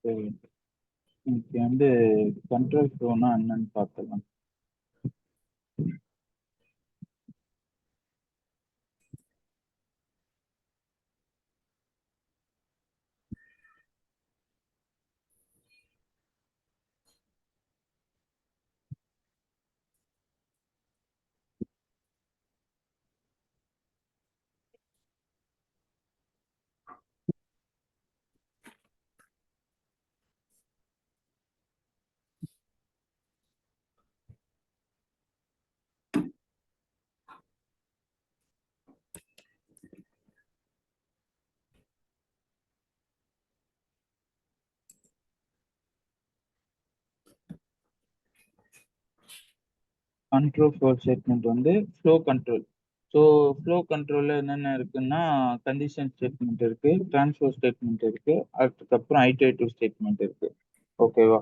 சரி, இன்னைக்கு வந்து கண்ட்ரோல் ஃப்ளோனா என்னன்னு பார்க்கலாம். கண்ட்ரோல் ஃப்ளோ ஸ்டேட்மெண்ட் வந்து ஃப்ளோ கண்ட்ரோல். ஸோ ஃப்ளோ கண்ட்ரோல்ல என்னென்ன இருக்குன்னா, கண்டிஷன் ஸ்டேட்மெண்ட் இருக்கு, டிரான்ஸ்ஃபர் ஸ்டேட்மெண்ட் இருக்கு, அதுக்கப்புறம் ஐட்டரேட்டிவ் ஸ்டேட்மெண்ட் இருக்கு. ஓகேவா?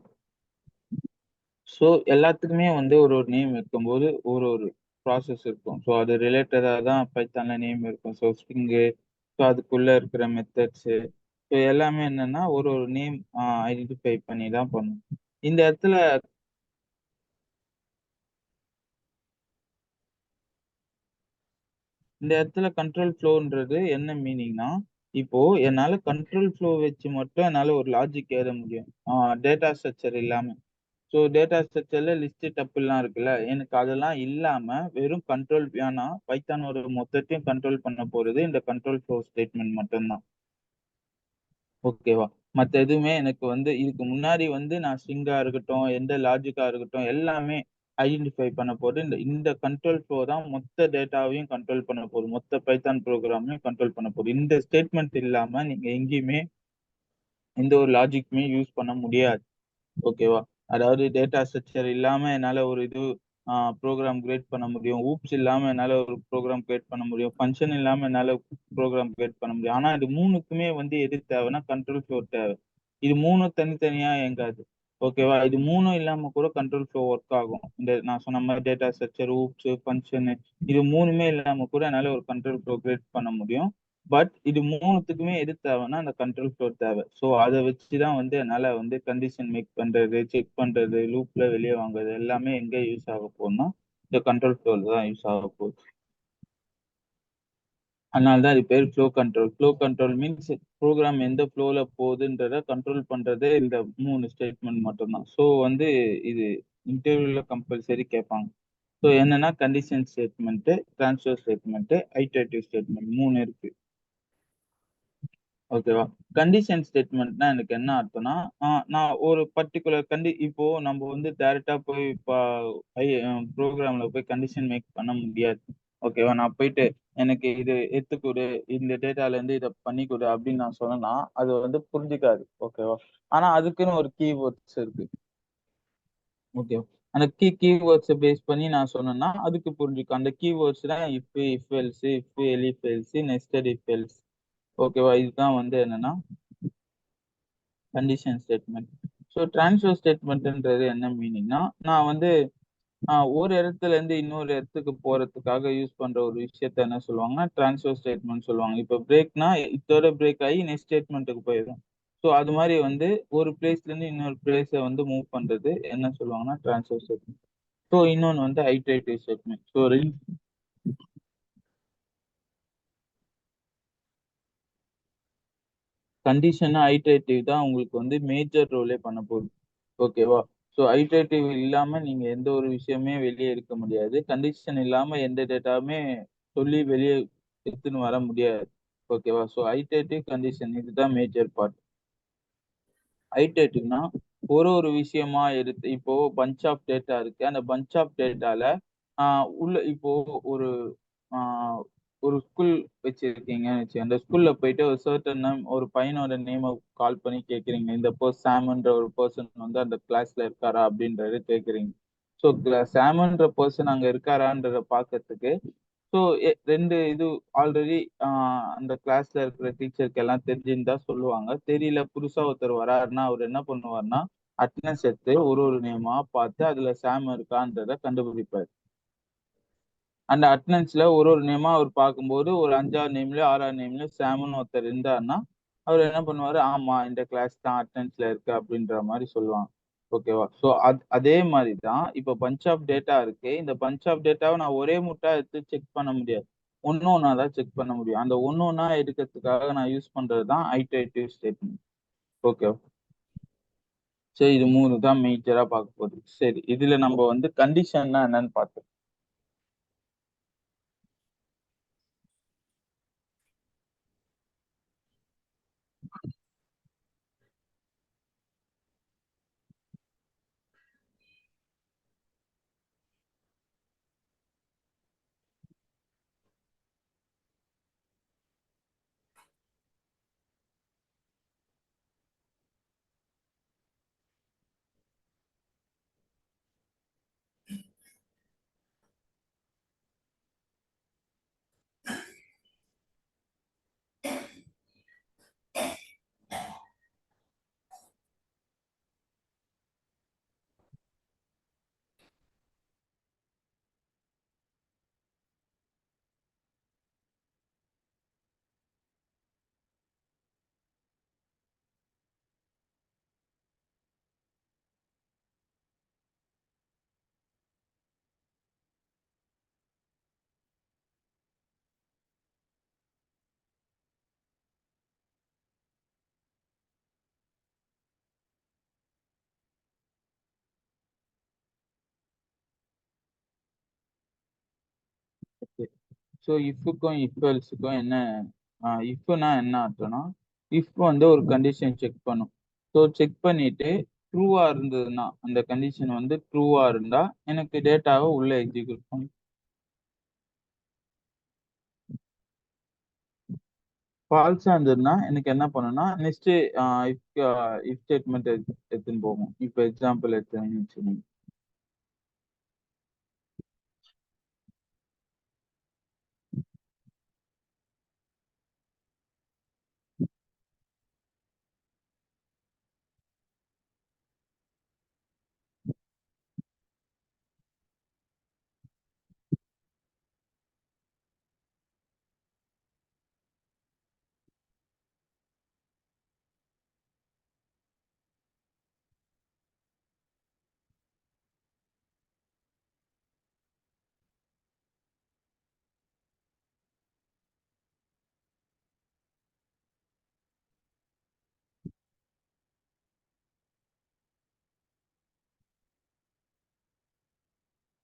ஸோ எல்லாத்துக்குமே வந்து ஒரு ஒரு நேம் இருக்கும்போது ஒரு ஒரு ப்ராசஸ் இருக்கும். ஸோ அது ரிலேட்டடாக தான் பைத்தான்ல நேம் இருக்கும். ஸோ ஸ்ட்ரிங்கு, ஸோ அதுக்குள்ள இருக்கிற மெத்தட்ஸு, ஸோ எல்லாமே என்னன்னா ஒரு ஒரு நேம் ஐடென்டிஃபை பண்ணி தான் பண்ணும். இந்த இடத்துல கண்ட்ரோல் ஃப்ளோன்றது என்ன மீனிங்னா, இப்போ என்னால கண்ட்ரோல் ஃப்ளோ வச்சு மட்டும் என்னால ஒரு லாஜிக் எழுத முடியும். டேட்டா ஸ்ட்ரக்சர் இல்லாம. ஸோ டேட்டா ஸ்ட்ரக்சர்ல லிஸ்ட் டப்பிள்லாம் இருக்குல்ல, எனக்கு அதெல்லாம் இல்லாம வெறும் கண்ட்ரோல் ஏன்னா பைத்தானோட மொத்தத்தையும் கண்ட்ரோல் பண்ண போறது இந்த கண்ட்ரோல் ஃப்ளோ ஸ்டேட்மெண்ட் மட்டும்தான். ஓகேவா? மத்த எதுவுமே எனக்கு வந்து இதுக்கு முன்னாடி வந்து நான் ஸ்ட்ரிங்கா இருக்கட்டும், எந்த லாஜிக்கா இருக்கட்டும், எல்லாமே ஐடென்டிஃபை பண்ண போது இந்த இந்த கண்ட்ரோல் ஃப்ளோ தான் மொத்த டேட்டாவையும் கண்ட்ரோல் பண்ண போகுது. மொத்த பைத்தான் புரோகிராமையும் கண்ட்ரோல் பண்ண போகுது. இந்த ஸ்டேட்மெண்ட் இல்லாம நீங்க எங்கேயுமே எந்த ஒரு லாஜிக்குமே யூஸ் பண்ண முடியாது. ஓகேவா? அதாவது டேட்டா ஸ்ட்ரக்சர் இல்லாம என்னால ஒரு இது ப்ரோகிராம் கிரியேட் பண்ண முடியும். ஊப்ஸ் இல்லாம என்னால ஒரு ப்ரோகிராம் கிரியேட் பண்ண முடியும். ஃபங்ஷன் இல்லாம என்னால ப்ரோகிராம் கிரியேட் பண்ண முடியும். ஆனா இது 3க்குமே வந்து எது தேவைன்னா கண்ட்ரோல் ஃப்ளோ தேவை. இது 3ம் தனித்தனியா இயங்காது. ஓகேவா? இது 3ம் இல்லாம கூட கண்ட்ரோல் ஃப்ளோ ஒர்க் ஆகும். இந்த நான் சொன்ன மாரி டேட்டா ஸ்ட்ரக்சர், ஊப்ஸ், ஃபங்ஷனு இது 3மே இல்லாம கூட என்னால ஒரு கண்ட்ரோல் ஃப்ளோ கிரியேட் பண்ண முடியும். பட் இது 3த்துக்குமே எது தேவைன்னா அந்த கண்ட்ரோல் ஃப்ளோ தேவை. ஸோ அத வச்சு தான் வந்து என்னால வந்து கண்டிஷன் மேக் பண்றது, செக் பண்றது, லூப்ல வெளிய வாங்குறது எல்லாமே எங்க யூஸ் ஆக போகுதுன்னா, இந்த கண்ட்ரோல் ஃப்ளோல தான் யூஸ் ஆக போகுது. அதனால தான் இது பேர் flow control. Flow control means program எந்த ஃப்ளோல போகுதுன்றத கண்ட்ரோல் பண்றதே இந்த 3 ஸ்டேட்மெண்ட் மட்டும் தான். ஸோ வந்து இது இன்டர்வியூல கம்பல்சரி கேட்பாங்க. ஸோ என்னன்னா condition statement, transfer statement, iterative statement 3 இருக்கு. ஓகேவா? கண்டிஷன் ஸ்டேட்மெண்ட்னா எனக்கு என்ன அர்த்தம்னா, நான் ஒரு பர்ட்டிகுலர் இப்போ நம்ம வந்து டைரக்ட்டா போய் ஐ புரோகிராம்ல போய் கண்டிஷன் மேக் பண்ண முடியாது. ஓகேவா? நான் போயிட்டு எனக்கு இது எடுத்து குடு, இந்த டேட்டால இருந்து இத பண்ணி குடு அப்படின்னு நான் சொன்னேன்னா, அது வந்து புரிஞ்சுக்காது. ஓகேவா? ஆனா அதுக்குன்னு ஒரு கீவேர்ட்ஸ் இருக்கு. ஓகேவா? அந்த கீவேர்ட்ஸ பேஸ் பண்ணி நான் சொன்னேன்னா, அதுக்கு புரிஞ்சுக்கும். அந்த கீவேர்ட்ஸ் தான் if else, elif else, nested if else. ஓகேவா? இதுதான் வந்து என்னன்னா கண்டிஷன் ஸ்டேட்மெண்ட். ஸோ ட்ரான்ஸ்ஃபர் ஸ்டேட்மெண்ட்ன்றது என்ன மீனிங்னா, நான் வந்து ஒரு இடத்துல இருந்து இன்னொரு இடத்துக்கு போறதுக்காக யூஸ் பண்ற ஒரு விஷயத்த என்ன சொல்லுவாங்கன்னா, ட்ரான்ஸ்ஃபர் ஸ்டேட்மெண்ட் சொல்லுவாங்க. இப்போ பிரேக்னா இதோட பிரேக் ஆகி நெக்ஸ்ட் ஸ்டேட்மெண்ட்டுக்கு போயிடும். ஸோ அது மாரி வந்து ஒரு பிளேஸ்ல இருந்து இன்னொரு பிளேஸ வந்து மூவ் பண்றது என்ன சொல்லுவாங்கன்னா, ட்ரான்ஸ்ஃபர் ஸ்டேட்மெண்ட். ஸோ இன்னொன்னு வந்து iterative statement. So condition iterative தான் உங்களுக்கு வந்து மேஜர் ரோலே பண்ண போகுது. ஓகேவா? ஸோ ஐட்ரேட்டிவ் இல்லாம நீங்க எந்த ஒரு விஷயமே வெளிய எடுக்க முடியாது. கண்டிஷன் இல்லாம எந்த டேட்டாவுமே சொல்லி வெளிய எடுத்துன்னு வர முடியாது. ஓகேவா? ஸோ ஐட்ரேட்டிவ், கண்டிஷன் இதுதான் மேஜர் பார்ட். ஐட்ரேட்டிவ்னா ஒரு ஒரு விஷயமா எடுத்து இப்போ பஞ்ச் ஆஃப் டேட்டா இருக்கு. அந்த பஞ்ச் ஆஃப் டேட்டால ஆ உள்ள இப்போ ஒரு ஆ ஒரு ஸ்கூல் வச்சிருக்கீங்கன்னு வச்சுக்கங்க. அந்த ஸ்கூல்ல போயிட்டு ஒரு சர்டன் நேம் ஒரு பையனோட நேம கால் பண்ணி கேட்கிறீங்க. இந்த சாம்ன்ற ஒரு பெர்சன் வந்து அந்த கிளாஸ்ல இருக்காரா? அப்படின்றத கேட்கிறீங்க. ஸோ சாம்ன்ற பெர்சன் அங்க இருக்காரான்றத பார்க்கறதுக்கு ஸோ 2 இது ஆல்ரெடி அந்த கிளாஸ்ல இருக்கிற டீச்சருக்கு எல்லாம் தெரிஞ்சிருந்தா சொல்லுவாங்க. தெரியல புதுசா ஒருத்தர் வராருன்னா, அவரு என்ன பண்ணுவாருன்னா, அட்டெண்டன்ஸ் எடுத்து ஒரு ஒரு நேமா பார்த்து அதுல சாம் இருக்கான்றத கண்டுபிடிப்பாரு. அந்த அட்டெண்டன்ஸ்ல ஒரு ஒரு நேமா அவர் பார்க்கும்போது ஒரு 5வது நேம்லயோ, 6வது நேம்லயோ சாம்ன்னு ஒருத்தர் இருந்தாருன்னா, அவர் என்ன பண்ணுவாரு, ஆமா இந்த கிளாஸ் தான் அட்டெண்டன்ஸ்ல இருக்கு அப்படின்ற மாதிரி சொல்லுவாங்க. ஓகேவா? ஸோ அதே மாதிரி தான் இப்போ பஞ்ச் ஆஃப் டேட்டா இருக்கு. இந்த பஞ்ச் ஆஃப் டேட்டாவை நான் ஒரே முட்டா எடுத்து செக் பண்ண முடியாது. ஒண்ணு ஒண்ணா தான் செக் பண்ண முடியும். அந்த ஒண்ணு ஒண்ணா எடுக்கிறதுக்காக நான் யூஸ் பண்றது தான் ஐட்டரேட்டிவ் ஸ்டேட்மெண்ட். ஓகே. சரி, இது 3 தான் மேஜரா பார்க்க போகுது. சரி, இதுல நம்ம வந்து கண்டிஷன்னா என்னன்னு பார்த்தோம். ஸோ இஃப்க்கும் இஃப் எல்ஸுக்கும் என்ன, இஃப்னா என்ன அர்த்தம்னா, இஃப் வந்து ஒரு கண்டிஷன் செக் பண்ணும். ஸோ செக் பண்ணிட்டு ட்ரூவா இருந்ததுன்னா, அந்த கண்டிஷன் வந்து ட்ரூவா இருந்தா எனக்கு டேட்டாவை உள்ள எக்ஸிக்யூட் பண்ணும். ஃபால்ஸா இருந்ததுன்னா எனக்கு என்ன பண்ணுன்னா, நெக்ஸ்ட் இஃப் இஃப் ஸ்டேட்மெண்ட் எடுத்துன்னு போகும். இப்போ எக்ஸாம்பிள் எடுத்துன்னு வச்சுக்கோங்க.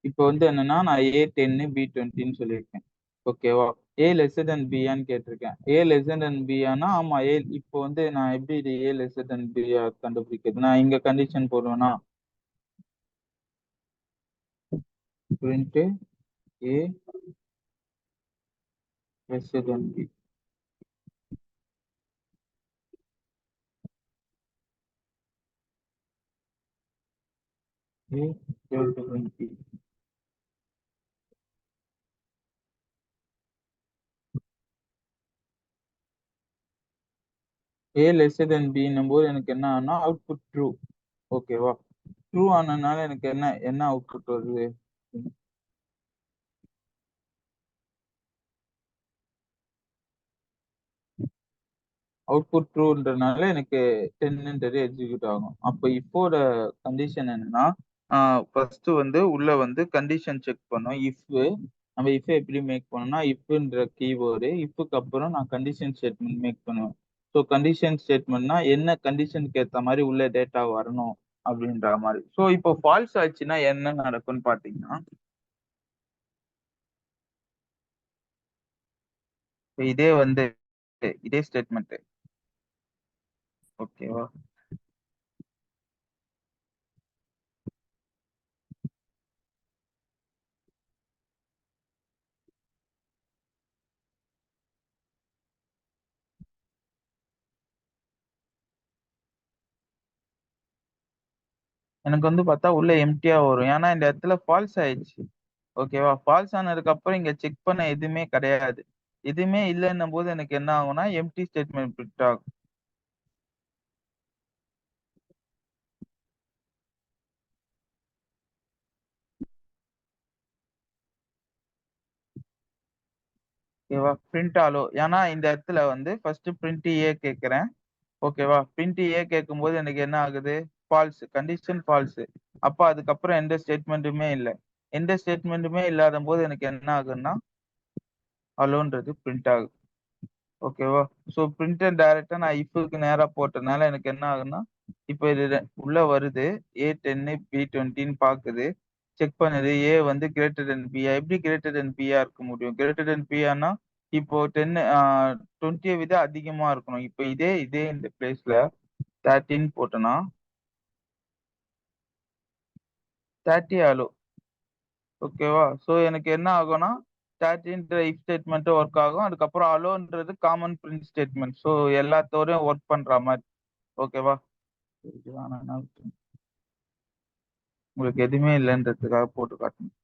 இப்போ வந்து என்னன்னா, நான் A10 B20ன்னு சொல்லியிருக்கேன். ஓகேவா? ஏ லெஸ்ஸர் தென் பியான்னு கேட்டிருக்கேன். ஏ லெஸ்ஸர் தென் பியானா ஆமா ஏ. இப்போ வந்து நான் எப்படி இது ஏ லெஸ்ஸர் தென் பியா கண்டுபிடிக்கிறது? நான் இங்க கண்டிஷன் போடுவேன்னா, print A lesser than B, A greater than B. A lesser than பின்னும் போது எனக்கு என்ன ஆகும்னா அவுட்புட் ட்ரூ. ஓகேவா? ட்ரூ ஆனதுனால எனக்கு என்ன என்ன அவுட்புட் வருது? அவுட்புட் ட்ரூன்றனால எனக்கு 10ன்றது எக்ஸிக்யூட் ஆகும். அப்போ இப்போட கண்டிஷன் என்னன்னா, ஃபர்ஸ்ட் வந்து உள்ள வந்து கண்டிஷன் செக் பண்ணும். இஃப் நம்ம இஃப் எப்படி மேக் பண்ணோம்னா, இஃப்ன்ற கீவேர்டு, இஃப்க்கு அப்புறம் நான் கண்டிஷன் ஸ்டேட்மெண்ட் மேக் பண்ணுவேன். ஸோ கண்டிஷன் ஸ்டேட்மெண்ட்னா என்ன கண்டிஷனுக்கு ஏத்த மாதிரி உள்ள டேட்டா வரணும் அப்படின்ற மாதிரி. ஸோ இப்போ ஃபால்ஸ் ஆச்சுன்னா என்ன நடக்கும்னு பாத்தீங்கன்னா, இப்ப இதே வந்து இதே ஸ்டேட்மெண்ட். ஓகேவா? எனக்கு வந்து பார்த்தா உள்ள எம்டியா வரும். ஏன்னா இந்த இடத்துல ஃபால்ஸ் ஆயிடுச்சு. ஓகேவா? ஃபால்ஸ் ஆனதுக்கு அப்புறம் இங்க செக் பண்ண எதுவுமே கிடையாது. எதுவுமே இல்லைன்னும் போது எனக்கு என்ன ஆகும்னா எம்டி ஸ்டேட்மெண்ட் பிரிண்ட் ஆகும். ஓகேவா? பிரிண்ட் ஆலோ, ஏன்னா இந்த இடத்துல வந்து ஃபர்ஸ்ட் பிரிண்ட் ஏ கேட்கிறேன். ஓகேவா? பிரிண்ட் ஏ கேட்கும்போது எனக்கு என்ன ஆகுது? False, condition false. அப்ப அதுக்கப்புறம் எந்த ஸ்டேட்மெண்ட்டுமே இல்லை. எந்த ஸ்டேட்மெண்ட்டுமே இல்லாத போது எனக்கு என்ன ஆகுன்னா அலோன்றது பிரிண்ட் ஆகுது. ஓகேவா? ஸோ பிரிண்டர் டைரக்டா நான் இஃப்க்கு நேரா போட்டனால எனக்கு என்ன ஆகுன்னா, இப்போ இது உள்ள வருது, A10 B20ன்னு பாக்குது, செக் பண்ணுது. ஏ வந்து கிரேட்டர் தென் பியா? எப்படி கிரேட்டர் தென் பியா இருக்க முடியும்? கிரேட்டர் தென் பியானா இப்போ 20 விட அதிகமா இருக்கணும். இப்போ இதே இதே இந்த பிளேஸ்ல 13 போட்டனா 30 அலோ. ஓகேவா? ஸோ எனக்கு என்ன ஆகும்னா 13ன்ற இஃப் ஸ்டேட்மெண்ட் ஒர்க் ஆகும். அதுக்கப்புறம் அலோன்றது காமன் பிரிண்ட் ஸ்டேட்மெண்ட். ஸோ எல்லாத்தோடையும் ஒர்க் பண்ற மாதிரி. ஓகேவா? இதுதான் நான் என்ன விட்டேன். உங்களுக்கு எதுவுமே இல்லைன்றதுக்காக போட்டு காட்டணும்.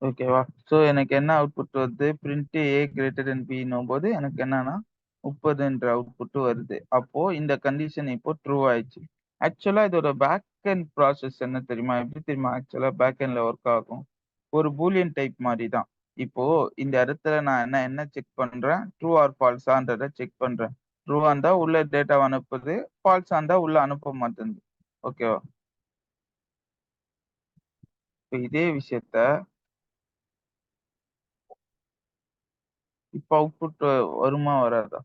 ஓகேவா? ஸோ எனக்கு என்ன அவுட்புட் வருது? பிரிண்ட் ஏ கிரேட்டர் தென் பின்னும் போது எனக்கு என்னன்னா 30ன்ற அவுட்புட் வருது. அப்போ இந்த கண்டிஷன் இப்போ ட்ரூ ஆயிடுச்சு. ஆக்சுவலா இதோட பேக் எண்ட் ப்ராசஸ் என்ன தெரியுமா? எப்படி தெரியுமா ஆக்சுவலா பேக் எண்ட்ல ஒர்க் ஆகும்? ஒரு பூலியன் டைப் மாதிரி தான். இப்போ இந்த இடத்துல நான் என்ன என்ன செக் பண்றேன்? ட்ரூ ஆர் ஃபால்ஸான்றதை செக் பண்றேன். ட்ரூவா இருந்தா உள்ள டேட்டாவை அனுப்புது, ஃபால்ஸா இருந்தா உள்ள அனுப்ப மாட்டேங்குது. ஓகேவா? இப்போ இதே விஷயத்த இப்போ அவுட்புட் வருமா வராதா?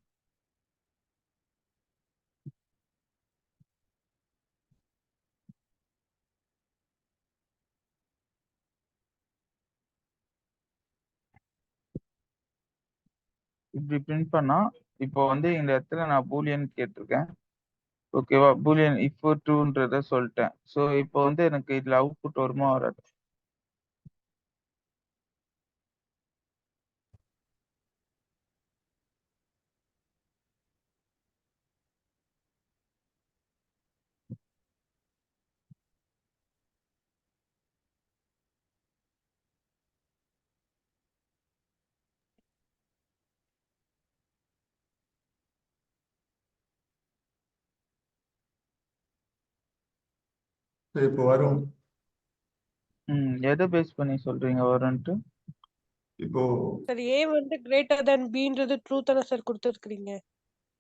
இப்படி பிரிண்ட் பண்ணா இப்போ வந்து இந்த இடத்துல நான் பூலியன் கேட்டிருக்கேன். ஓகேவா? பூலியன் இஃப் ட்ரூன்றத சொல்லிட்டேன். ஸோ இப்போ வந்து எனக்கு இதுல அவுட்புட் வருமா வராது? இப்போ வரும். எதை பேஸ் பண்ணி சொல்றீங்க வரும்ன்ட்டு? இப்போ சார் ஏ வந்து கிரேட்டர் தென் பின்றது ட்ரூ தானே சார் கொடுத்துருக்கீங்க?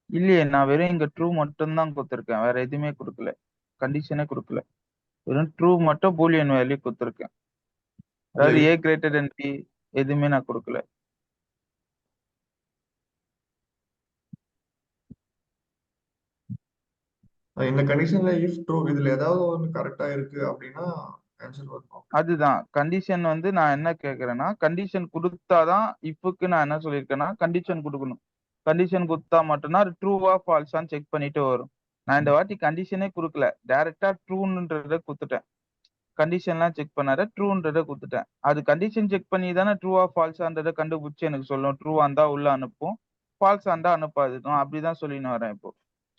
இல்லையே, நான் வெறும் இங்க ட்ரூ மட்டும் தான் கொடுத்துருக்கேன், வேற எதுவுமே கொடுக்கல, கண்டிஷனே கொடுக்கல. வெறும் ட்ரூ மட்டும் பூலியன் வேல்யூ கொடுத்துருக்கேன். அதாவது ஏ கிரேட்டர் தென் பி எதுவுமே நான் கொடுக்கல. இந்த கண்டிஷன்ல இஃப் ட்ரூ இதுல ஏதாவது ஒன்று கரெக்டா இருக்கு அப்படின்னா ஆன்சர் வரும். அதுதான் கண்டிஷன். வந்து நான் என்ன கேட்கறேன்னா, கண்டிஷன் கொடுத்தாதான் இஃப்க்கு நான் என்ன சொல்லியிருக்கேன்னா கண்டிஷன் கொடுக்கணும். கண்டிஷன் கொடுத்தா மட்டும்தான் அது ட்ரூவா ஃபால்ஸான்னு செக் பண்ணிட்டு வரும். நான் இந்த வாட்டி கண்டிஷனே கொடுக்கல, டைரக்டா ட்ரூன்றத கொடுத்துட்டேன். கண்டிஷன்லாம் செக் பண்ணாத ட்ரூன்றத கொடுத்துட்டேன். அது கண்டிஷன் செக் பண்ணி தானே ட்ரூவா ஃபால்ஸான்றதை கண்டுபிடிச்சு எனக்கு சொல்லும். ட்ரூவா இருந்தா உள்ள அனுப்பும், ஃபால்ஸா இருந்தா அனுப்பாது. நான் அப்படிதான் சொல்லின்னு வரேன் இப்போ.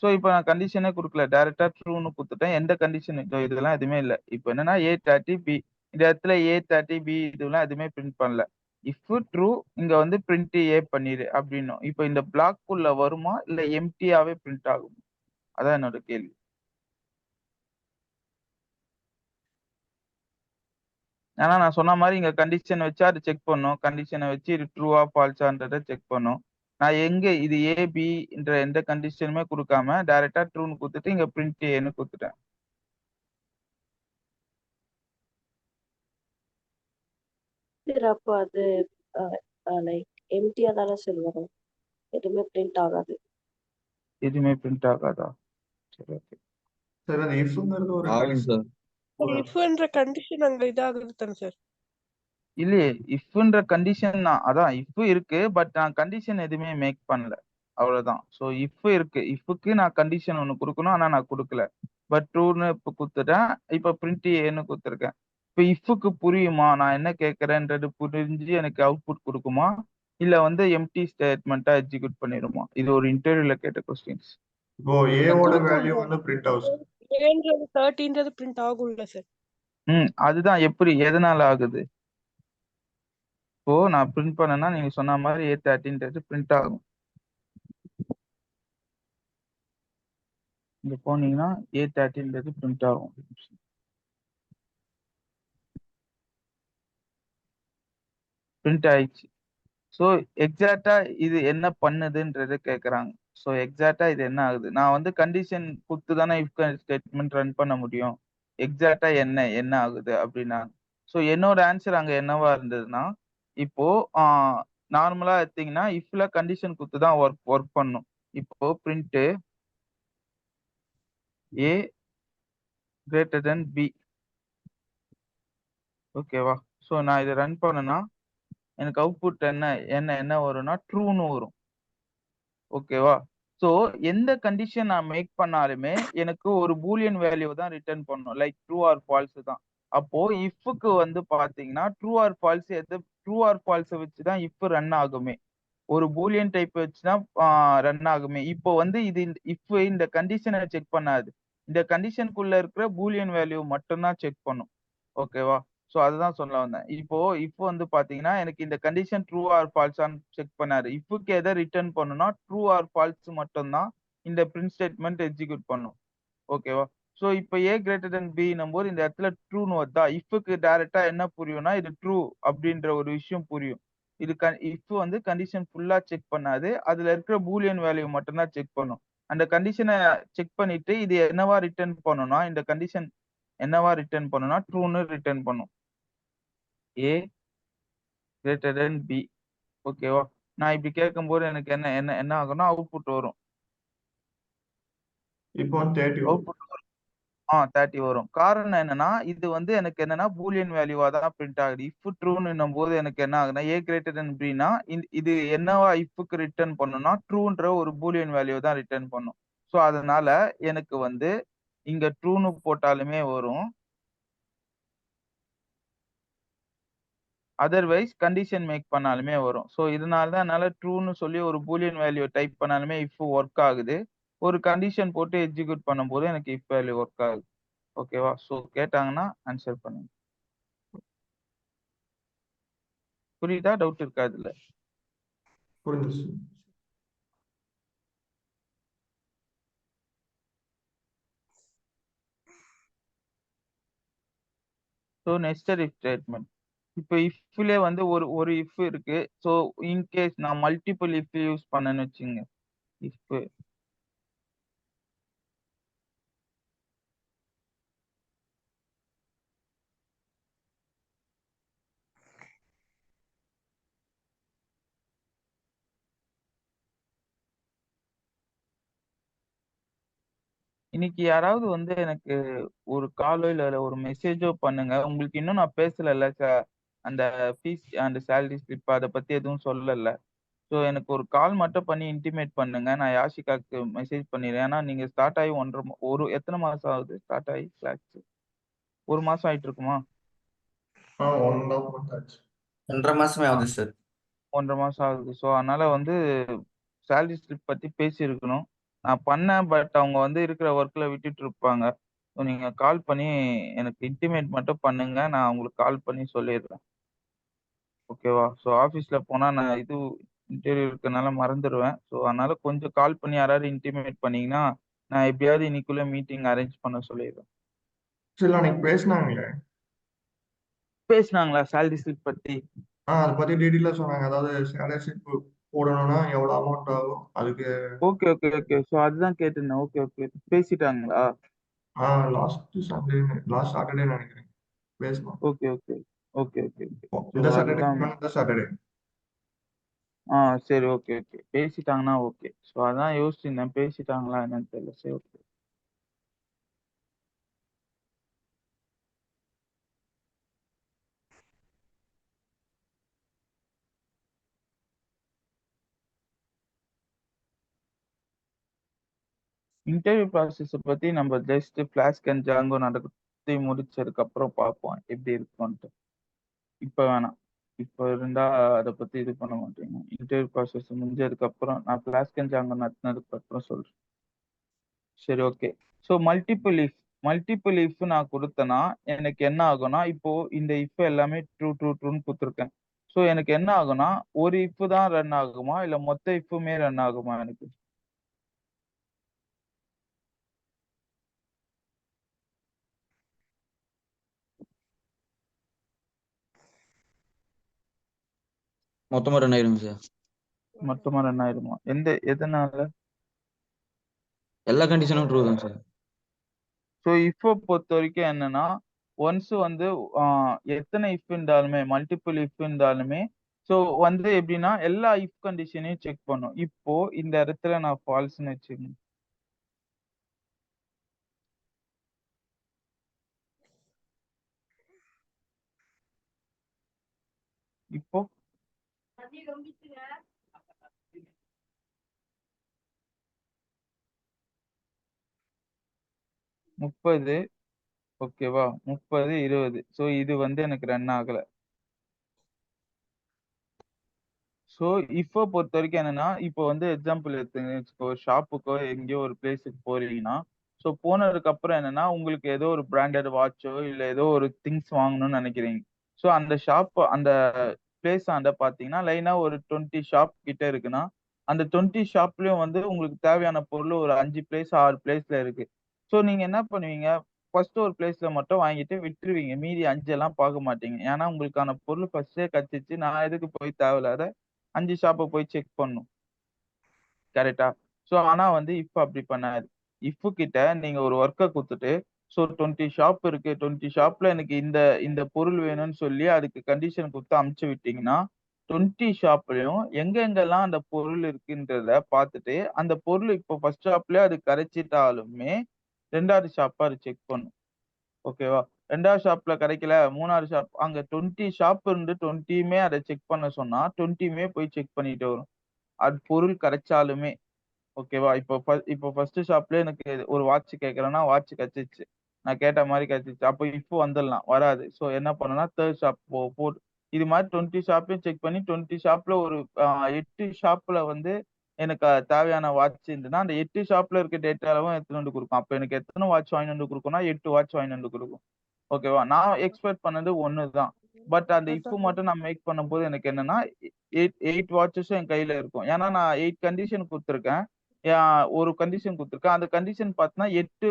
ஸோ இப்போ நான் கண்டிஷனே கொடுக்கல, டைரக்டா ட்ரூன்னு கொடுத்துட்டேன். எந்த கண்டிஷன் இதெல்லாம் எதுவுமே இல்லை. இப்போ என்னன்னா A30 B, இந்த இடத்துல A30 B இதெல்லாம் எதுவுமே பிரிண்ட் பண்ணல. இஃப் ட்ரூ இங்க வந்து பிரிண்ட் ஏ பண்ணிடு அப்படின்னும். இப்போ இந்த பிளாக் குள்ள வருமா இல்ல எம்டியாவே பிரிண்ட் ஆகும்? அதான் என்னோட கேள்வி. ஆனா நான் சொன்ன மாதிரி இங்க கண்டிஷன் வச்சு அது செக் பண்ணும். கண்டிஷனை வச்சு இது ட்ரூவா ஃபால்ஸான்றதை செக் பண்ணும். நான் எங்க இது ஏபின்ற எந்த கண்டிஷனுமே கொடுக்காம டைரக்டா ட்ரூன்னு கொடுத்துட்டு இங்க பிரிண்ட் ஏன்னு கொடுத்துட்டேன். சார் அப்போ அது லைக் எம்டியா தானே சார் வரும், எதுவுமே பிரிண்ட் ஆகாது. எதுவுமே பிரிண்ட் ஆகாதா? சரி, ஓகே. சார் அந்த இஃப்ங்கிறது ஒரு ஆகும் கண்டிஷன். சார். இஃப்ன்ற கண்டிஷன் அங்க இதாகுது தானே சார்? இல்லையே இஃப்ன்ற கண்டிஷன் தான், அதான் இஃப் இருக்கு, பட் நான் கண்டிஷன் எதுவுமே மேக் பண்ணல, அவ்வளவுதான். ஸோ இஃப் இருக்கு, இஃப்க்கு நான் கண்டிஷன் ஒன்று கொடுக்கணும், ஆனா நான் கொடுக்கல. பட் ட்ரூன்னு இப்போ கொடுத்துட்டேன், இப்போ பிரிண்ட் ஏன்னு கொடுத்துருக்கேன். இப்போ இஃப்க்கு புரியுமா நான் என்ன கேட்கறேன்றது, புரிஞ்சு எனக்கு அவுட்புட் கொடுக்குமா, இல்ல வந்து எம்டி ஸ்டேட்மெண்ட்டா எக்ஸிக்யூட் பண்ணிடுமா? இது ஒரு இன்டர்வியூல கேட்ட கொஸ்டின்ஸ். இப்போ ஏவோட கொடுக்கும் வேல்யூ சார். வந்து பிரிண்ட் ஆகும் சார். ஏன்றது 30ன்றது பிரிண்ட் ஆகும்ல சார். அதுதான் எப்படி எதனால ஆகுது? இப்போ நான் பிரிண்ட் பண்ணேன்னா நீங்க சொன்ன மாதிரி A13 பிரிண்ட் ஆகும். இங்க போனீங்கன்னா A13 பிரிண்ட் ஆகும். பிரிண்ட் ஆயிடுச்சு. ஸோ எக்ஸாக்டா இது என்ன பண்ணுதுன்றது கேட்குறாங்க. ஸோ எக்ஸாக்டா இது என்ன ஆகுது, நான் வந்து கண்டிஷன் கொடுத்து தானே இஃப் ஸ்டேட்மெண்ட் ரன் பண்ண முடியும். எக்ஸாக்டா என்ன ஆகுது அப்படின்னா, ஸோ என்னோட ஆன்சர் அங்க என்னவா இருந்ததுன்னா, இப்போ நார்மலா எடுத்தீங்கன்னா இஃப்ல கண்டிஷன் கொடுத்து தான் ஒர்க் பண்ணும். இப்போ print A greater than B, ஓகேவா? ஸோ நான் இதை ரன் பண்ணனா எனக்கு அவுட்புட் என்ன வரும்னா ட்ரூன்னு வரும், ஓகேவா? ஸோ எந்த கண்டிஷன் நான் மேக் பண்ணாலுமே எனக்கு ஒரு பூலியன் வேல்யூ தான் ரிட்டர்ன் பண்ணும், லைக் ட்ரூ ஆர் ஃபால்ஸ் தான். அப்போ இஃப்க்கு வந்து பாத்தீங்கன்னா true or false true or ஃபால்ஸை வச்சு தான் இஃப் ரன் ஆகுமே, ஒரு பூலியன் டைப் வச்சுதான் ரன் ஆகுமே. இப்போ வந்து இது இஃப் இந்த கண்டிஷனை செக் பண்ணாது, இந்த கண்டிஷனுக்குள்ள இருக்கிற பூலியன் வேல்யூ மட்டும்தான் செக் பண்ணும், ஓகேவா? ஸோ அதுதான் சொல்ல வந்தேன். இப்போ வந்து பாத்தீங்கன்னா எனக்கு இந்த கண்டிஷன் ட்ரூ ஆர் ஃபால்ஸான்னு செக் பண்ணாரு. இஃப்க்கு எதை ரிட்டர்ன் பண்ணுனா ட்ரூ ஆர் ஃபால்ஸ் மட்டும்தான் இந்த பிரிண்ட் ஸ்டேட்மெண்ட் எக்ஸிக்யூட் பண்ணும், ஓகேவா? ஸோ இப்போ A greater than B போது இந்த இடத்துல ட்ரூன்னு வருதா, இஃப்க்கு டைரக்டா என்ன புரியும்னா இது ட்ரூ அப்படின்ற ஒரு விஷயம் புரியும். இது இஃப் வந்து கண்டிஷன் ஃபுல்லா செக் பண்ணாது, அதுல இருக்கிற பூலியன் வேல்யூ மட்டும்தான் செக் பண்ணும். அந்த கண்டிஷனை செக் பண்ணிட்டு இது என்னவா ரிட்டர்ன் பண்ணும்னா, இந்த கண்டிஷன் என்னவா ரிட்டர்ன் பண்ணும்னா ட்ரூன்னு ரிட்டர்ன் பண்ணும், A greater than B, ஓகேவா? நான் இப்படி கேட்கும்போது எனக்கு என்ன என்ன என்ன ஆகும்னா அவுட்புட் வரும். இப்போ 30 வரும். அவுட்புட் 30 வரும். காரணம் என்னன்னா இது வந்து எனக்கு என்னன்னா பூலியன் வேல்யூவா தான் பிரிண்ட் ஆகுது. இஃப் ட்ரூன்னு போது எனக்கு என்ன ஆகுதுன்னா A greater than Bனா இது என்னவா இஃப்க்கு ரிட்டர்ன் பண்ணும்னா ட்ரூன்ற ஒரு பூலியன் வேல்யூ தான் ரிட்டர்ன் பண்ணும். ஸோ அதனால எனக்கு வந்து இங்க ட்ரூன்னு போட்டாலுமே வரும், அதர்வைஸ் கண்டிஷன் மேக் பண்ணாலுமே வரும். ஸோ இதனால தான் என்னால ட்ரூன்னு சொல்லி ஒரு பூலியன் வேல்யூ டைப் பண்ணாலுமே இஃப் ஒர்க் ஆகுது, ஒரு கண்டிஷன் போட்டு எக்ஸிக்யூட் பண்ணும்போது எனக்கு இஃப் வேல்யூ ஒர்க் ஆகுது, ஓகேவா? ஸோ கேட்டாங்கன்னா ஆன்சர் பண்ணுங்க. புரியுதா? டவுட் இருக்கா இதுல? புரிஞ்சுச்சு. So nested if statement. இப்போ இஃப்லே வந்து ஒரு இஃப் இருக்கு. ஸோ இன்கேஸ் நான் மல்டிபிள் இஃப் யூஸ் பண்ணேன்னு வச்சுங்க, இஃப் இன்னைக்கு யாராவது வந்து எனக்கு ஒரு காலோ இல்ல ஒரு மெசேஜோ பண்ணுங்க. உங்களுக்கு இன்னும் நான் பேசல அந்த ஃபீஸ் அந்த சேலரி ஸ்லிப் அதை பத்தி எதுவும் சொல்லல. ஸோ எனக்கு ஒரு கால் மட்டும் பண்ணி இன்டிமேட் பண்ணுங்க, நான் யாஷிகாக்கு மெசேஜ் பண்ணிடுறேன். ஏன்னா நீங்க ஸ்டார்ட் ஆகி ஒரு எத்தனை மாசம் ஆகுது ஸ்டார்ட் ஆகி கிளாஸ்? ஒரு மாசம் ஆயிட்டு இருக்குமா? 1.5 month ஆச்சு. 2.5 மாசமே ஆகுது சார். 1.5 மாசம் ஆகுது. ஸோ அதனால வந்து சேலரி ஸ்லிப் பத்தி பேசியிருக்கணும். நான் பண்ணேன், பட் அவங்க வந்து இருக்கிற ஒர்க்ல விட்டுட்டு இருப்பாங்க. ஸோ நீங்க கால் பண்ணி எனக்கு இன்டிமேட் மட்டும் பண்ணுங்க, நான் உங்களுக்கு கால் பண்ணி சொல்லிடுறேன், ஓகேவா? ஸோ ஆஃபீஸ்ல போனா நான் இன்டர்வியூ இருக்கனால மறந்துடுவேன். ஸோ அதனால கொஞ்சம் கால் பண்ணி யாராவது இன்டிமேட் பண்ணீங்கன்னா நான் எப்படியாவது இன்னைக்குள்ள மீட்டிங் அரேஞ்ச் பண்ண சொல்லிடுறேன். சரி, அன்னைக்கு பேசினாங்களே. பேசுனாங்களா சேலரி ஸ்லிப் பத்தி? அதை பத்தி டீட்டெயிலா சொன்னாங்க. அதாவது சேலரி ஸ்லிப் போடணும்னா எவ்வளவு அமௌண்ட் ஆகும் அதுக்கு. Okay okay okay. ஸோ அதுதான் கேட்டிருந்தேன். ஓகே ஓகே, பேசிட்டாங்களா? லாஸ்ட் சாட்டர்டே நினைக்கிறேன் பேசணும். Okay okay okay okay okay. So இந்த சாட்டர்டே, அதுதான். இந்த சாட்டர்டே. சரி, ஓகே ஓகே, பேசிட்டாங்கன்னா ஓகே. ஸோ அதான் யோசிச்சிருந்தேன், பேசிட்டாங்களா என்னன்னு தெரியல. சரி, ஓகே. இன்டர்வியூ ப்ராசஸ் பத்தி நம்ம ஜஸ்ட் ஃபிளாஸ்க் அண்ட் ஜாங்கோ நடத்தி முடிச்சதுக்கு அப்புறம் பார்ப்போம் எப்படி இருக்கும்ட்டு. இப்ப வேணாம். இப்போ இருந்தா அதை பத்தி இது பண்ண மாட்டேங்க. இன்டர்வியூ ப்ராசஸ் முடிஞ்சதுக்கு அப்புறம் நான் ஃபிளாஸ்க் அண்ட் ஜாங்கோ நடத்தினதுக்கு அப்புறம் சொல்றேன். சரி, ஓகே. ஸோ மல்டிபிள் இஃப் நான் கொடுத்தேன்னா எனக்கு என்ன ஆகும்னா, இப்போ இந்த இஃப் எல்லாமே ட்ரூ ட்ரூ ட்ரூன்னு கொடுத்துருக்கேன். ஸோ எனக்கு என்ன ஆகும்னா, ஒரு இஃப் தான் ரன் ஆகுமா இல்ல மொத்த இஃப்புமே ரன் ஆகுமா எனக்கு? மொத்தமா ரன் ஆயிடுங்க சார். மொத்தமா ரன் ஆயிடுமா? எதனால? எல்லா கண்டிஷனும் ட்ரூ தான் சார். ஸோ இஃப் பொறுத்த வரைக்கும் என்னன்னா, ஒன்ஸ் வந்து எத்தனை இஃப் இருந்தாலுமே மல்டிபிள் இஃப் இருந்தாலுமே ஸோ வந்து எப்படின்னா எல்லா இஃப் கண்டிஷனையும் செக் பண்ணும். இப்போ இந்த இடத்துல நான் ஃபால்ஸ்னு வச்சுக்கோங்க. இப்போ 30, ஓகேவா? 30, 20. ஸோ இது வந்து எனக்கு ரன் ஆகல. ஸோ இப்போ பொறுத்த வரைக்கும் என்னன்னா, இப்போ வந்து எக்ஸாம்பிள் எடுத்துங்க வச்சுக்கோ, ஷாப்புக்கோ எங்கேயோ ஒரு பிளேஸுக்கு போறீங்கன்னா, ஸோ போனதுக்கு அப்புறம் என்னன்னா, உங்களுக்கு ஏதோ ஒரு பிராண்டட் வாட்சோ இல்ல ஏதோ ஒரு திங்ஸ் வாங்கணும்னு நினைக்கிறீங்க. ஸோ அந்த அந்த பிளேஸ் ஆண்ட பாத்தீங்கன்னா லைனா ஒரு 20 ஷாப் கிட்ட இருக்குன்னா, அந்த 20 ஷாப்லயும் வந்து உங்களுக்கு தேவையான பொருள் ஒரு 5 பிளேஸ் 6 பிளேஸ்ல இருக்கு. ஸோ நீங்க என்ன பண்ணுவீங்க? ஃபர்ஸ்ட் ஒரு பிளேஸ்ல மட்டும் வாங்கிட்டு விட்டுருவீங்க. மீதி 5 எல்லாம் பார்க்க மாட்டீங்க. ஏன்னா உங்களுக்கான பொருள் ஃபர்ஸ்டே கிடைச்சிச்சு. நான் எதுக்கு போய் தேவையில்லாத 5 ஷாப்ப போய் செக் பண்ணும். கரெக்ட்டா? ஸோ ஆனா வந்து இஃப் அப்படி பண்ணாது. இஃப் கிட்ட நீங்க ஒரு ஒர்க்க குடுத்துட்டு, ஸோ 20 ஷாப் இருக்கு. 20 ஷாப்ல எனக்கு இந்த இந்த பொருள் வேணும்னு சொல்லி அதுக்கு கண்டிஷன் குடுத்து அனுப்பிச்சு விட்டீங்கன்னா, 20 ஷாப்லயும் எங்கெங்கெல்லாம் அந்த பொருள் இருக்குன்றத பார்த்துட்டு, அந்த பொருள் இப்போ ஃபர்ஸ்ட் ஷாப்லயே அது கிடைச்சிட்டாலுமே 2வது ஷாப்ப அது செக் பண்ணும். ஓகேவா? 2வது ஷாப்ல கிடைக்கல, 3வது ஷாப் அங்க 20 ஷாப் இருந்து 20யுமே அத செக் பண்ண சொன்னா, 20யுமே போய் செக் பண்ணிட்டு வரும். அது பொருள் கிடைச்சாலுமே. ஓகேவா? இப்போ ஃபர்ஸ்ட் ஷாப்லயே எனக்கு ஒரு வாட்ச் கேட்கிறேன்னா, வாட்ச் கிடைச்சிருச்சு. நான் கேட்ட மாரி கிடைச்சிருச்சு. அப்போ இப்போ வந்துடலாம். வராது. ஸோ என்ன பண்ணணும்னா 3 ஷாப் இது மாரி 20 ஷாப்பையும் செக் பண்ணி 20 ஷாப்ல ஒரு 8 ஷாப்ல வந்து எனக்கு தேவையான வாட்ச் இருந்ததுன்னா, அந்த 8 ஷாப்ல இருக்க டேட்டாவும் எடுத்துட்டு வந்து குடுக்கும். அப்ப எனக்கு எத்தன வாட்ச் வாங்கிட்டு வந்து குடுக்கும்னா, 8 வாட்ச் வாங்கிட்டு வந்து குடுக்கும். ஓகேவா? நான் எக்ஸ்பெக்ட் பண்ணது 1 தான். பட் அந்த இஃப் மட்டும் நான் மேக் பண்ணும்போது எனக்கு என்னன்னா, 8 வாட்சஸும் என் கையில இருக்கும். ஏன்னா நான் 8 கண்டிஷன் குடுத்துருக்கேன். ஒரு கண்டிஷன் குடுத்துருக்கேன். அந்த கண்டிஷன் பார்த்தீங்கன்னா 8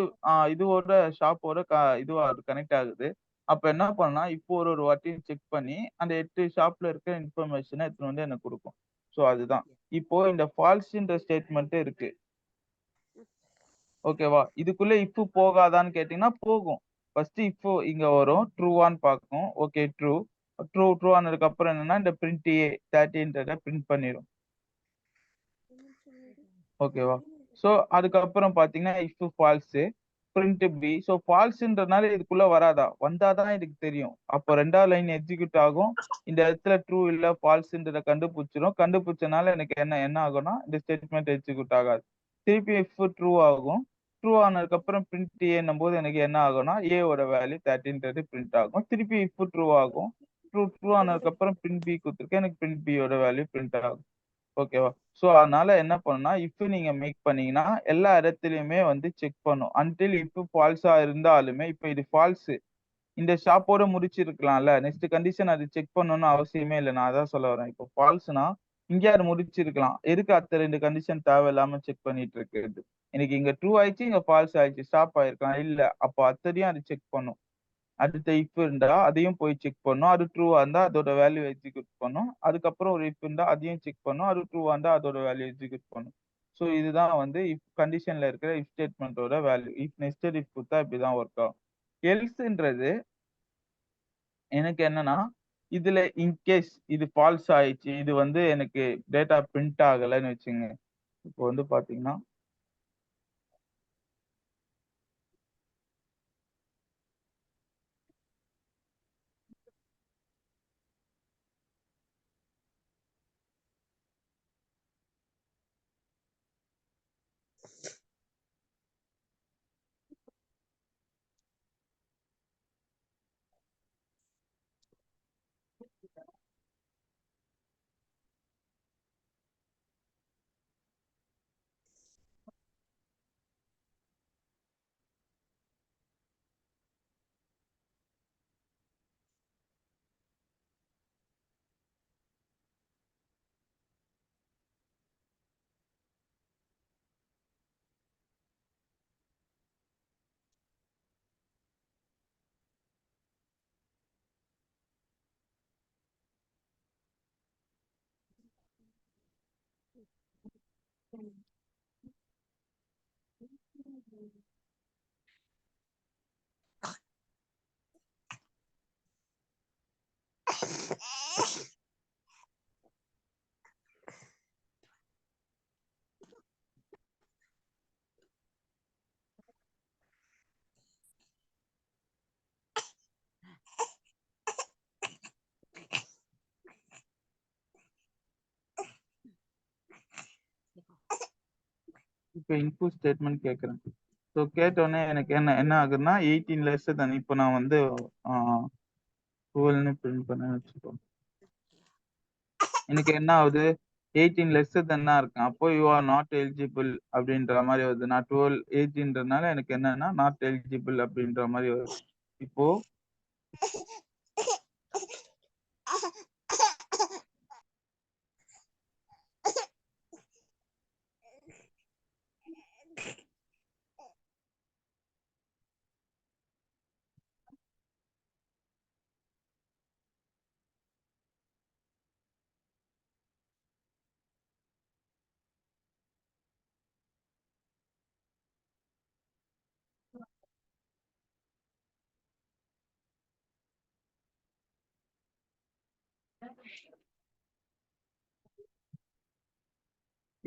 இதுவோட ஷாப்போட இதுவா கனெக்ட் ஆகுது. அப்ப என்ன பண்ணணும்னா, இப்போ ஒரு வாட்டியும் செக் பண்ணி, அந்த 8 ஷாப்ல இருக்க இன்ஃபர்மேஷன எடுத்துட்டு வந்து எனக்கு குடுக்கும். ஸோ அதுதான். இப்போ இந்த ஃபால்ஸ்ன்ற ஸ்டேட்மெண்ட் இருக்கு. ஓகேவா? இதுக்குள்ள இஃப் போகாதான்னு கேட்டீங்கன்னா போகும். ஃபர்ஸ்ட் இஃப் இங்க வரும். ட்ரூவான்னு பார்க்கும். Okay true. ட்ரூ ஆனதுக்கு அப்புறம் என்னன்னா, இந்த பிரிண்ட் ஏ 30ன்றத பிரிண்ட் பண்ணிரும். ஓகேவா? ஸோ அதுக்கப்புறம் பார்த்தீங்கன்னா, if false print B. So ஃபால்ஸ்ன்றதுனால இதுக்குள்ள வராதா? வந்தா தான் எனக்கு தெரியும். அப்போ 2வது லைன் எக்ஸிக்யூட் ஆகும். இந்த இடத்துல ட்ரூ இல்ல ஃபால்ஸ்ன்றத கண்டுபிடிச்சிரும். கண்டுபிடிச்சனால எனக்கு என்ன என்ன ஆகும்னா, இந்த ஸ்டேட்மெண்ட் எக்ஸிக்யூட் ஆகாது. திருப்பி இஃப் ட்ரூ ஆகும். ட்ரூ ஆனதுக்கப்புறம் பிரிண்ட் ஏன்னும்போது எனக்கு என்ன ஆகும்னா, ஏவோட வேல்யூ 30ன்றது பிரிண்ட் ஆகும். திருப்பி இஃப் ட்ரூ ஆகும். ட்ரூ ஆனதுக்கப்புறம் பிரிண்ட் பி குடுத்துருக்கேன். எனக்கு பிரிண்ட் பி யோட வேல்யூ பிரிண்ட் ஆகும். ஓகேவா? ஸோ அதனால என்ன பண்ணும்னா, இஃப் நீங்க மேக் பண்ணீங்கன்னா, எல்லா இடத்துலயுமே வந்து செக் பண்ணும். அன்டில் இஃப் ஃபால்ஸா இருந்தாலுமே, இப்ப இது ஃபால்ஸ். இந்த ஷாப்போட முடிச்சிருக்கலாம்ல. நெக்ஸ்ட் கண்டிஷன் அது செக் பண்ணணும்னு அவசியமே இல்ல. நான் அதான் சொல்ல வரேன். இப்போ ஃபால்ஸ்னா, இங்கேயே அது முடிச்சிருக்கலாம். எதுக்கு அடுத்த 2 கண்டிஷன் தேவையில்லாம செக் பண்ணிட்டு இருக்கிறது? எனக்கு இங்க ட்ரூ ஆயிடுச்சு, இங்க ஃபால்ஸ் ஆயிடுச்சு. ஸ்டாப் ஆயிருக்கலாம். இல்ல. அப்போ அடுத்ததையும் அது செக் பண்ணும். அடுத்த இஃப் இருந்தா அதையும் போய் செக் பண்ணும். அது ட்ரூவா இருந்தா அதோட வேல்யூ எக்ஸிக்யூட் பண்ணும். அதுக்கப்புறம் ஒரு இஃப் இருந்தா அதையும் செக் பண்ணும். அது ட்ரூவா இருந்தா அதோட வேல்யூ எக்ஸிக்யூட் பண்ணும். ஸோ இதுதான் வந்து இஃப் கண்டிஷன்ல இருக்கிற இஃப் ஸ்டேட்மெண்ட்டோட வேல்யூ. இஃப் நெஸ்டட் இஃப் குடுத்தா இப்படிதான் ஒர்க் ஆகும். எல்ஸ்ன்றது எனக்கு என்னன்னா, இதுல இன்கேஸ் இது ஃபால்ஸ் ஆயிடுச்சு. இது வந்து எனக்கு டேட்டா பிரிண்ட் ஆகலைன்னு வச்சுக்கங்க. இப்போ வந்து பாத்தீங்கன்னா இப்போ இன்புட் ஸ்டேட்மெண்ட் கேட்குறேன். ஸோ கேட்டோடனே எனக்கு என்ன ஆகுதுன்னா 18 லெஸ் தான். இப்போ நான் வந்து 12ன்னு பிரிண்ட் பண்ண வச்சுக்கோங்க. எனக்கு என்ன ஆகுது 18 லெஸ் தான் இருக்கேன். அப்போ யூ ஆர் நாட் எலிஜிபிள் அப்படின்ற மாதிரி வருது. நான் 12 18ன்றதுனால எனக்கு என்னன்னா நாட் எலிஜிபிள் அப்படின்ற மாதிரி வருது. இப்போ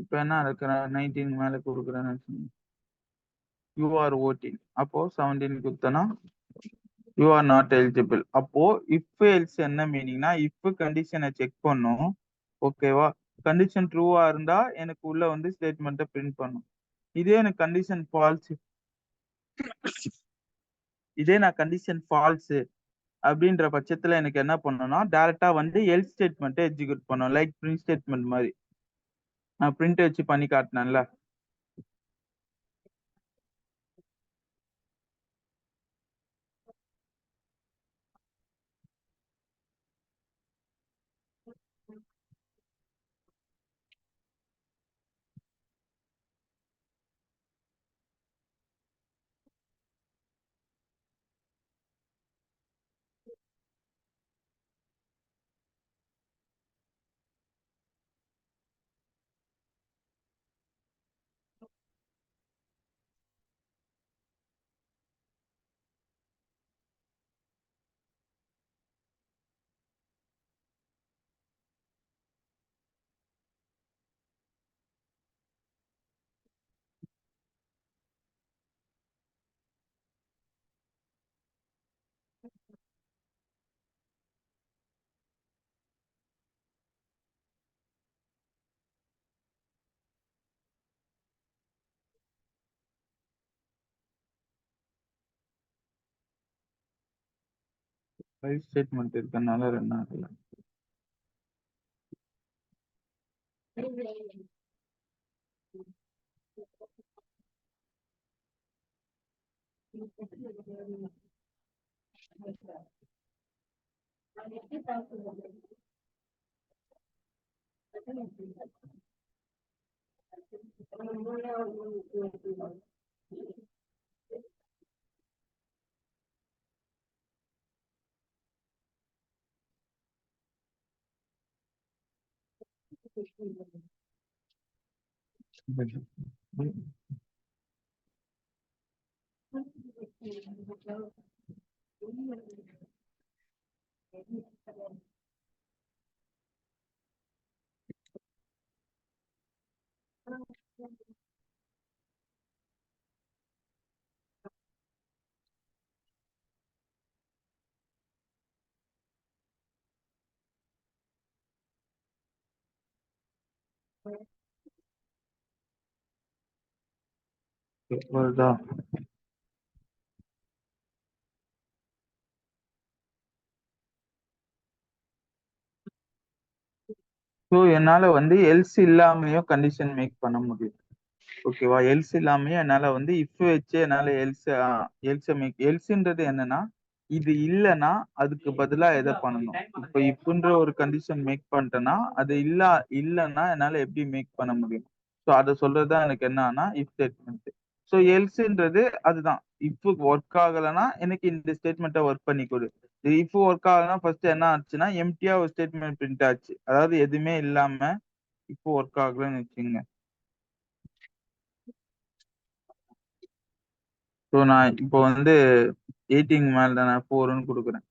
இப்போ என்ன இருக்கிறேன் 19 மேல கொடுக்குறேன்னு யூ ஆர் ஓட்டிங். அப்போ 17 கொடுத்தனா யூ ஆர் நாட் எலிஜிபிள். அப்போ இஃப் எல்ஸ் என்ன மீனிங்னா இஃப் கண்டிஷனை செக் பண்ணும். ஓகேவா? கண்டிஷன் ட்ரூவா இருந்தா எனக்கு உள்ள வந்து ஸ்டேட்மெண்ட்டை பிரிண்ட் பண்ணும். இதே எனக்கு கண்டிஷன் ஃபால்ஸ், இதே நான் கண்டிஷன் ஃபால்ஸ் அப்படின்ற பட்சத்துல எனக்கு என்ன பண்ணணும்னா டைரக்டா வந்து எல்ஸ் ஸ்டேட்மெண்ட்டை எக்ஸிக்யூட் பண்ணும். லைக் பிரிண்ட் ஸ்டேட்மெண்ட் மாதிரி நான் பிரிண்ட் வச்சு பண்ணி காட்டினேன்ல. ஃபைல் ஸ்டேட்மெண்ட் இருக்கனால ரன் ஆகல. வருதா? ஸோ என்னால வந்து எல்ஸ் இல்லாமையும் கண்டிஷன் மேக் பண்ண முடியும். ஓகேவா? எல்ஸ் இல்லாமையும் என்னால வந்து இஃப் வச்சு என்னால எல்ஸ்ன்றது என்னன்னா, இது இல்லைன்னா அதுக்கு பதிலா எதை பண்ணணும்? இப்போ இப்புன்ற ஒரு கண்டிஷன் மேக் பண்ணிட்டேன்னா அது இல்லைன்னா என்னால எப்படி மேக் பண்ண முடியும்? ஸோ அதை சொல்றதுதான் எனக்கு என்னன்னா இஃப் ஸ்டேட்மெண்ட். ஸோ எல்ஸ்ன்றது அதுதான். இஃப் ஒர்க் ஆகலைன்னா எனக்கு இந்த ஸ்டேட்மெண்ட்டை ஒர்க் பண்ணி கொடு. இஃப் ஒர்க் ஆகலைன்னா ஃபர்ஸ்ட் என்ன ஆச்சுன்னா எம்டியா ஒரு ஸ்டேட்மெண்ட் பிரிண்ட் ஆச்சு. அதாவது எதுவுமே இல்லாம இப்போ ஒர்க் ஆகலன்னு வச்சுங்க. ஸோ நான் இப்போ வந்து 18 மேல நான் 4ன்னு கொடுக்குறேன்.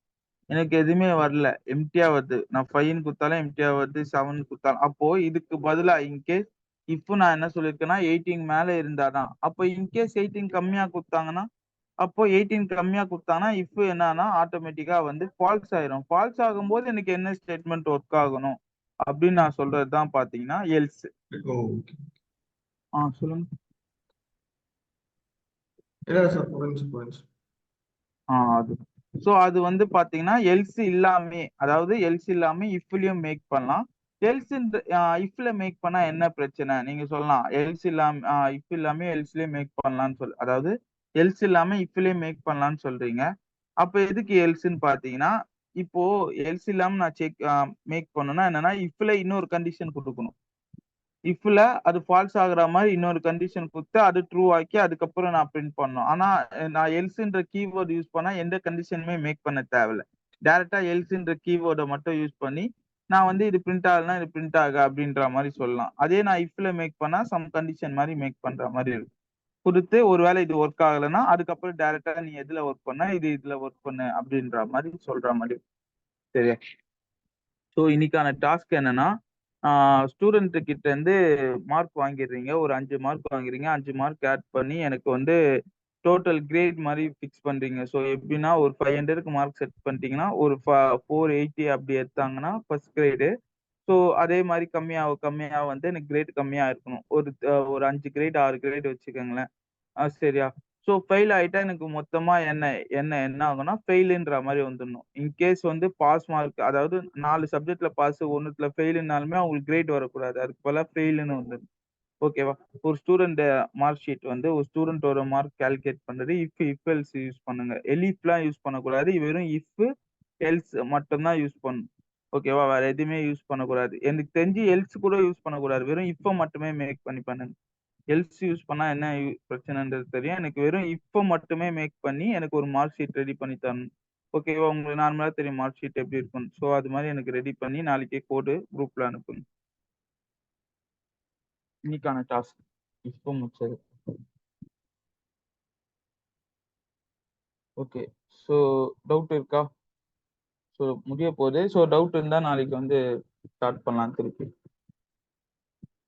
எனக்கு எதுவுமே வரல, எம்டியா வருது. நான் 5ன்னு கொடுத்தாலும் எம்டியா வருது, 7 கொடுத்தாலும். அப்போ இதுக்கு பதிலா இன்கேஸ் இப்போ நான் என்ன சொல்லியிருக்கேன்னா 18 மேல இருந்தாதான். அப்போ இன்கேஸ் 18 கம்மியா கொடுத்தாங்கன்னா, அப்போ 18 கம்மியா கொடுத்தாங்கன்னா இஃப் என்னன்னா ஆட்டோமேட்டிக்கா வந்து ஃபால்ஸ் ஆயிரும். ஃபால்ஸ் ஆகும்போது எனக்கு என்ன ஸ்டேட்மெண்ட் ஒர்க் ஆகணும் அப்படின்னு நான் சொல்றதுதான் பாத்தீங்கன்னா எல்ஸ். ஓகே. சொல்லுங்க. இல்ல சார், புரிஞ்சு. அது ஸோ அது வந்து பாத்தீங்கன்னா எல்ஸ் இல்லாமே, அதாவது எல்ஸ் இல்லாம இஃப்லயும் மேக் பண்ணலாம். எல்ஸ் இஃப்ல மேக் பண்ணா என்ன பிரச்சனை நீங்க சொல்லலாம். எல்ஸ் இல்லாம இஃப் இல்லாம எல்ஸ்லயே மேக் பண்ணலாம்னு அதாவது எல்ஸ் இல்லாம இஃப்லயே மேக் பண்ணலாம்னு சொல்றீங்க. அப்ப எதுக்கு எல்ஸ்ன்னு பாத்தீங்கன்னா, இப்போ எல்ஸ் இல்லாம நான் மேக் பண்ணணும்னா என்னன்னா இஃப்ல இன்னொரு கண்டிஷன் கொடுக்கணும். இஃப்ல அது ஃபால்ஸ் ஆகுற மாதிரி இன்னொரு கண்டிஷன் கொடுத்து அது ட்ரூ ஆக்கி அதுக்கப்புறம் நான் பிரிண்ட் பண்ணணும். ஆனா நான் எல்ஸ்ன்ற கீவேர்டு யூஸ் பண்ணா எந்த கண்டிஷனுமே மேக் பண்ண தேவையில்ல. டைரக்டா எல்ஸ்ன்ற கீவேர்டை மட்டும் யூஸ் பண்ணி நான் வந்து இது பிரிண்ட் ஆகலன்னா இது பிரிண்ட் ஆக அப்படின்ற மாதிரி சொல்லலாம். அதே நான் இஃப்ல மேக் பண்ணா சம் கண்டிஷன் மாதிரி மேக் பண்ற மாதிரி இருக்கும். கொடுத்து ஒருவேளை இது ஒர்க் ஆகலைன்னா அதுக்கப்புறம் டைரக்டா நீ எதுல ஒர்க் பண்ண இது இதுல ஒர்க் பண்ணு அப்படின்ற மாதிரி சொல்ற மாதிரி. சரியா? ஸோ இன்னைக்கான டாஸ்க் என்னன்னா, ஸ்டூடெண்ட் கிட்ட இருந்து மார்க் வாங்கிடுறீங்க. ஒரு 5 மார்க் வாங்குறீங்க. 5 மார்க் ஆட் பண்ணி எனக்கு வந்து டோட்டல் கிரேட் மாதிரி ஃபிக்ஸ் பண்றீங்க. ஸோ எப்படின்னா ஒரு 500க்கு மார்க் செட் பண்ணிட்டீங்கன்னா ஒரு 480 அப்படி எடுத்தாங்கன்னா ஃபர்ஸ்ட் கிரேடு. ஸோ அதே மாதிரி கம்மியாக வந்து எனக்கு கிரேட் கம்மியா இருக்கணும். ஒரு 5 கிரேட் 6 கிரேட் வச்சுக்கோங்களேன். சரியா? ஸோ ஃபெயில் ஆயிட்டா எனக்கு மொத்தமா என்ன ஆகும்னா ஃபெயிலுன்ற மாதிரி வந்துடணும். இன்கேஸ் வந்து பாஸ் மார்க், அதாவது 4 சப்ஜெக்ட்ல பாஸ், ஒன்னுத்துல ஃபெயிலுனாலுமே அவங்களுக்கு கிரேட் வரக்கூடாது. அதுக்கு பதிலா ஃபெயிலுன்னு வந்துடும். ஓகேவா? ஒரு ஸ்டூடெண்ட் மார்க் ஷீட் வந்து ஒரு ஸ்டூடெண்டோட மார்க் கால்குலேட் பண்றது இஃப் எல்ஸ் யூஸ் பண்ணுங்க. எலிஃப்லாம் யூஸ் பண்ணக்கூடாது. வெறும் இஃப் எல்ஸ் மட்டும்தான் யூஸ் பண்ணணும். ஓகேவா? வேற எதுவுமே யூஸ் பண்ணக்கூடாது. எனக்கு தெரிஞ்சு எல்ஸ் கூட யூஸ் பண்ணக்கூடாது. வெறும் இஃப் மட்டுமே மேக் பண்ணி பண்ணுங்க. எல்ஸ் யூஸ் பண்ணா என்ன பிரச்சனைன்றது தெரியும். எனக்கு வெறும் இஃப் மட்டுமே மேக் பண்ணி எனக்கு ஒரு மார்க் ஷீட் ரெடி பண்ணி தரணும். ஓகேவா? உங்களுக்கு நார்மலா தெரியும் மார்க் ஷீட் எப்படி இருக்கும். ஸோ அது மாதிரி எனக்கு ரெடி பண்ணி நாளைக்கே கோடு குரூப்ல அனுப்புங்க. இன்னைக்கான டாஸ்க் இப்போ முடிச்சது. ஓகே. ஸோ டவுட் இருக்கா? ஸோ முடிய போகுது. ஸோ டவுட் இருந்தா நாளைக்கு வந்து ஸ்டார்ட் பண்ணலாம் திருப்பி.